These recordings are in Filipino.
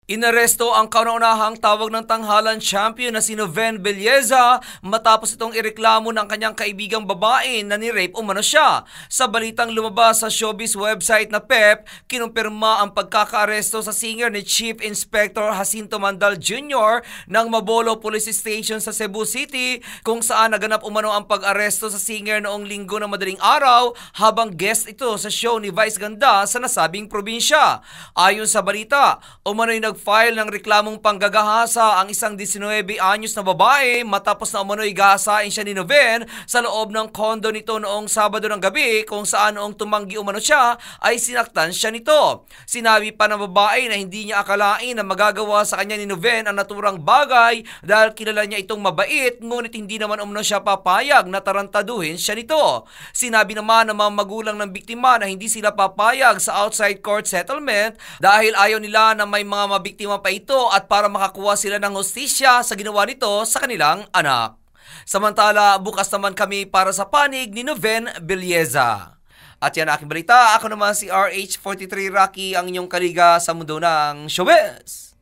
Inaresto ang kauna-unahang tawag ng tanghalan champion na si Noven Belleza matapos itong ireklamo ng kanyang kaibigang babae na ni-rape umano siya. Sa balitang lumabas sa showbiz website na PEP, kinumpirma ang pagkakaaresto sa singer ni Chief Inspector Jacinto Mandal Jr. ng Mabolo Police Station sa Cebu City, kung saan naganap umano ang pag-aresto sa singer noong linggo ng madaling araw habang guest ito sa show ni Vice Ganda sa nasabing probinsya. Ayon sa balita, umano'y nag-file ng reklamong panggagahasa ang isang 19 anyos na babae matapos na umano'y gahasain siya ni Noven sa loob ng kondo nito noong Sabado ng gabi, kung saan noong tumanggi umano siya ay sinaktan siya nito. Sinabi pa ng babae na hindi niya akalain na magagawa sa kanya ni Noven ang naturang bagay dahil kilala niya itong mabait, ngunit hindi naman umano siya papayag na tarantaduhin siya nito. Sinabi naman ng mga magulang ng biktima na hindi sila papayag sa outside court settlement dahil ayaw nila na may mga biktima pa ito at para makakuha sila ng hustisya sa ginawa nito sa kanilang anak. Samantala, bukas naman kami para sa panig ni Noven Belleza. At yan aking balita. Ako naman si RH43 Rocky, ang inyong kaliga sa mundo ng showbiz.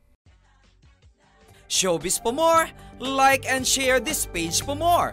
Showbiz for more, like and share this page for more.